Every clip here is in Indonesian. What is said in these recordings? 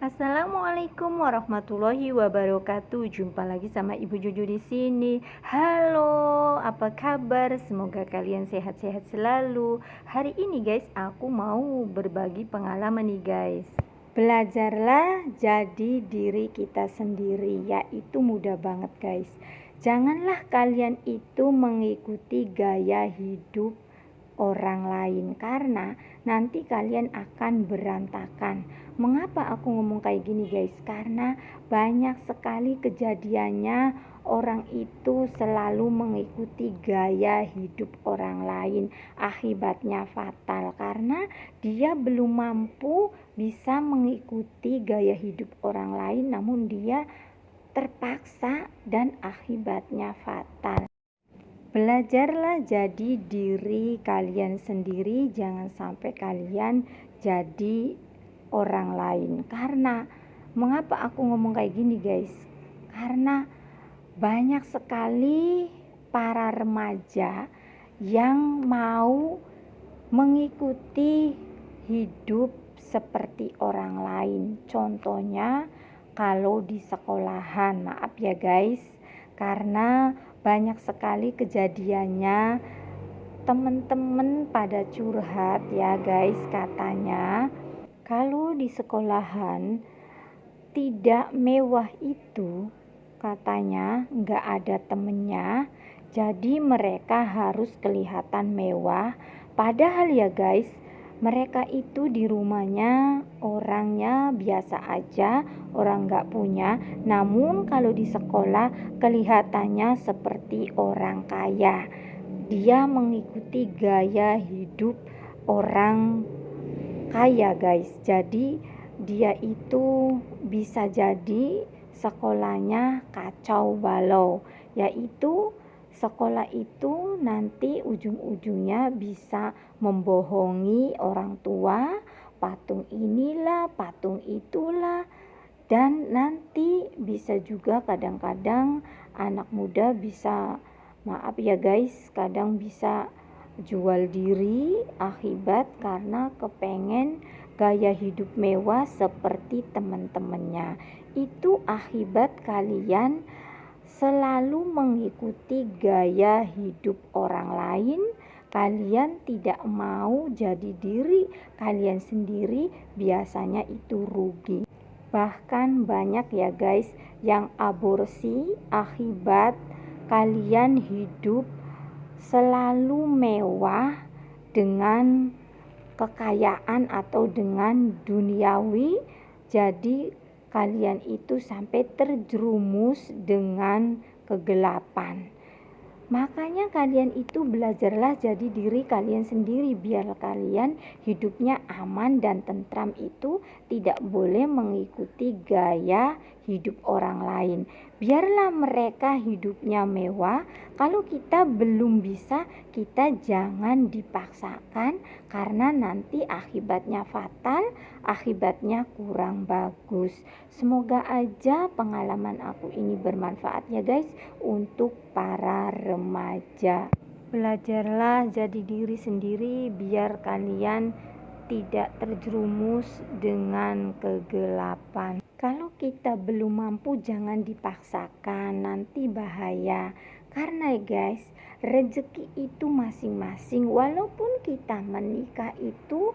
Assalamualaikum warahmatullahi wabarakatuh. Jumpa lagi sama Ibu Juju di sini. Halo, apa kabar? Semoga kalian sehat-sehat selalu. Hari ini guys, aku mau berbagi pengalaman nih guys. Belajarlah jadi diri kita sendiri, yaitu mudah banget guys. Janganlah kalian itu mengikuti gaya hidup orang lain, karena nanti kalian akan berantakan. Mengapa aku ngomong kayak gini guys? Karena banyak sekali kejadiannya orang itu selalu mengikuti gaya hidup orang lain. Akibatnya fatal karena dia belum mampu bisa mengikuti gaya hidup orang lain, namun dia terpaksa dan akibatnya fatal. Belajarlah jadi diri kalian sendiri, jangan sampai kalian jadi orang lain. Karena mengapa aku ngomong kayak gini guys? Karena banyak sekali para remaja yang mau mengikuti hidup seperti orang lain. Contohnya kalau di sekolahan, maaf ya guys, karena banyak sekali kejadiannya teman-teman pada curhat ya guys. Katanya kalau di sekolahan tidak mewah itu, katanya nggak ada temennya, jadi mereka harus kelihatan mewah. Padahal ya guys, mereka itu di rumahnya orangnya biasa aja, orang nggak punya. Namun kalau di sekolah kelihatannya seperti orang kaya. Dia mengikuti gaya hidup orang kaya guys. Jadi dia itu bisa jadi sekolahnya kacau balau, yaitu sekolah itu nanti ujung-ujungnya bisa membohongi orang tua, patung inilah, patung itulah, dan nanti bisa juga kadang-kadang anak muda bisa, maaf ya guys, kadang bisa jual diri akibat karena kepengen gaya hidup mewah seperti teman-temannya. Itu akibat kalian selalu mengikuti gaya hidup orang lain. Kalian tidak mau jadi diri kalian sendiri, biasanya itu rugi. Bahkan banyak ya guys yang aborsi akibat kalian hidup selalu mewah dengan kekayaan atau dengan duniawi. Jadi kalian itu sampai terjerumus dengan kegelapan. Makanya kalian itu belajarlah jadi diri kalian sendiri, biar kalian hidupnya aman dan tentram. Itu tidak boleh mengikuti gaya hidup orang lain. Biarlah mereka hidupnya mewah. Kalau kita belum bisa, kita jangan dipaksakan, karena nanti akibatnya fatal, akibatnya kurang bagus. Semoga aja pengalaman aku ini bermanfaat ya guys untuk para remaja. Belajarlah jadi diri sendiri biar kalian tidak terjerumus dengan kegelapan. Kalau kita belum mampu, jangan dipaksakan, nanti bahaya. Karena guys, rezeki itu masing-masing. Walaupun kita menikah itu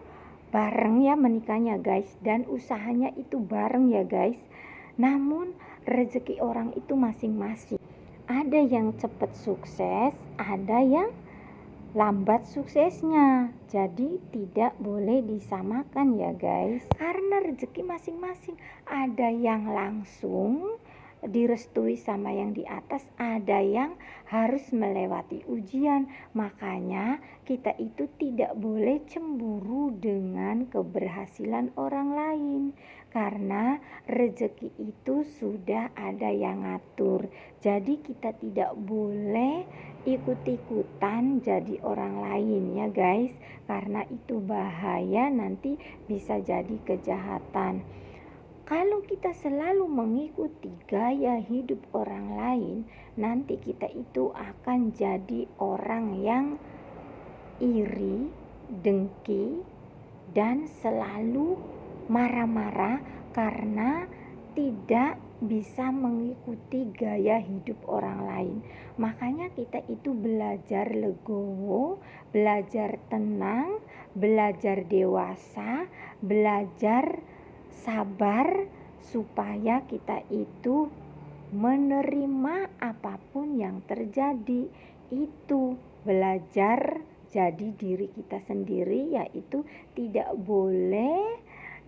bareng ya menikahnya guys, dan usahanya itu bareng ya guys, namun rezeki orang itu masing-masing. Ada yang cepat sukses, ada yang lambat suksesnya. Jadi tidak boleh disamakan ya guys, karena rezeki masing-masing. Ada yang langsung direstui sama yang di atas, ada yang harus melewati ujian. Makanya kita itu tidak boleh cemburu dengan keberhasilan orang lain, karena rezeki itu sudah ada yang ngatur. Jadi kita tidak boleh ikut-ikutan jadi orang lain ya guys, karena itu bahaya, nanti bisa jadi kejahatan. Kalau kita selalu mengikuti gaya hidup orang lain, nanti kita itu akan jadi orang yang iri, dengki, dan selalu marah-marah karena tidak bisa mengikuti gaya hidup orang lain. Makanya kita itu belajar legowo, belajar tenang, belajar dewasa, belajar sabar, supaya kita itu menerima apapun yang terjadi. Itu belajar jadi diri kita sendiri, yaitu tidak boleh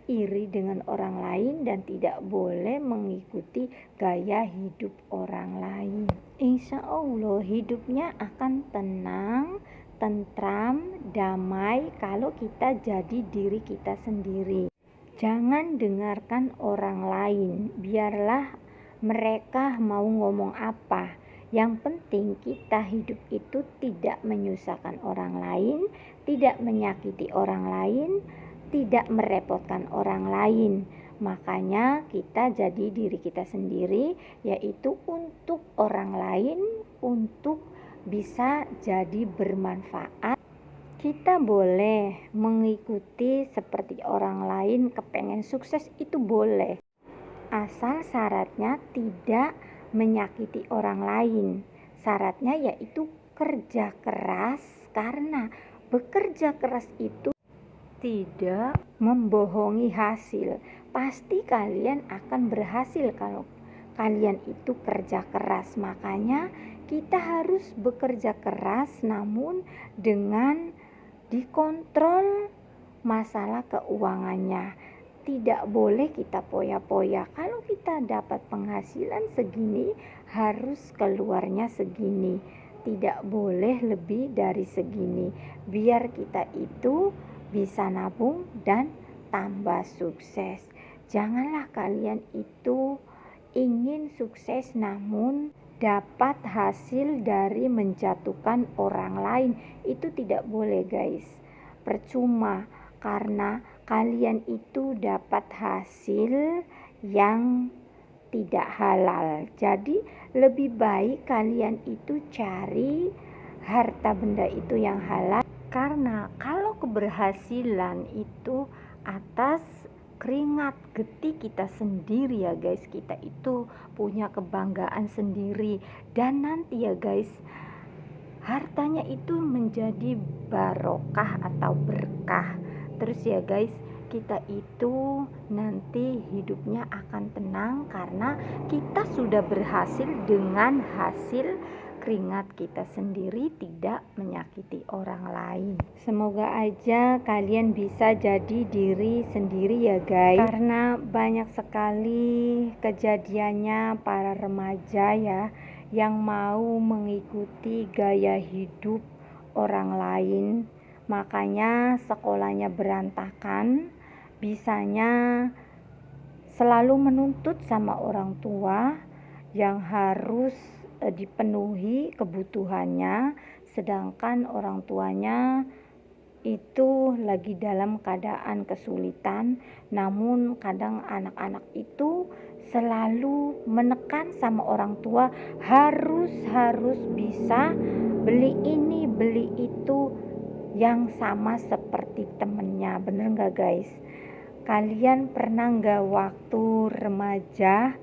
iri dengan orang lain dan tidak boleh mengikuti gaya hidup orang lain. Insya Allah hidupnya akan tenang, tentram, damai kalau kita jadi diri kita sendiri. Jangan dengarkan orang lain, biarlah mereka mau ngomong apa. Yang penting kita hidup itu tidak menyusahkan orang lain, tidak menyakiti orang lain, tidak merepotkan orang lain. Makanya kita jadi diri kita sendiri, yaitu untuk orang lain, untuk bisa jadi bermanfaat. Kita boleh mengikuti seperti orang lain, kepengen sukses itu boleh, asal syaratnya tidak menyakiti orang lain. Syaratnya yaitu kerja keras, karena bekerja keras itu tidak membohongi hasil. Pasti kalian akan berhasil kalau kalian itu kerja keras. Makanya kita harus bekerja keras, namun dengan dikontrol masalah keuangannya. Tidak boleh kita poya-poya. Kalau kita dapat penghasilan segini, harus keluarnya segini. Tidak boleh lebih dari segini. Biar kita itu bisa nabung dan tambah sukses. Janganlah kalian itu ingin sukses namun dapat hasil dari menjatuhkan orang lain. Itu tidak boleh guys, percuma, karena kalian itu dapat hasil yang tidak halal. Jadi lebih baik kalian itu cari harta benda itu yang halal. Karena kalau keberhasilan itu atas keringat getih kita sendiri ya guys, kita itu punya kebanggaan sendiri. Dan nanti ya guys, hartanya itu menjadi barokah atau berkah. Terus ya guys, kita itu nanti hidupnya akan tenang karena kita sudah berhasil dengan hasil keringat kita sendiri, tidak menyakiti orang lain. Semoga aja kalian bisa jadi diri sendiri ya guys, karena banyak sekali kejadiannya para remaja ya yang mau mengikuti gaya hidup orang lain. Makanya sekolahnya berantakan, bisanya selalu menuntut sama orang tua yang harus dipenuhi kebutuhannya, sedangkan orang tuanya itu lagi dalam keadaan kesulitan. Namun kadang anak-anak itu selalu menekan sama orang tua, harus bisa beli ini beli itu yang sama seperti temennya. Bener gak guys? Kalian pernah gak waktu remaja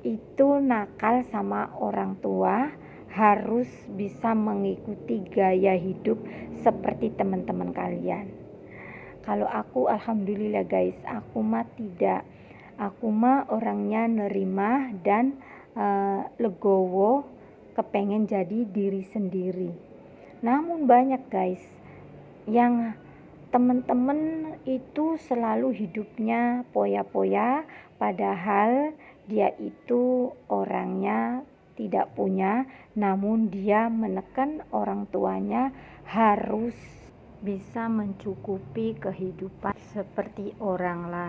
itu nakal sama orang tua, harus bisa mengikuti gaya hidup seperti teman-teman kalian? Kalau aku alhamdulillah guys, aku mah tidak. Aku mah orangnya nerima dan legowo, kepengen jadi diri sendiri. Namun banyak guys yang teman-teman itu selalu hidupnya poya-poya, padahal dia itu orangnya tidak punya, namun dia menekan orang tuanya harus bisa mencukupi kehidupan seperti orang lain.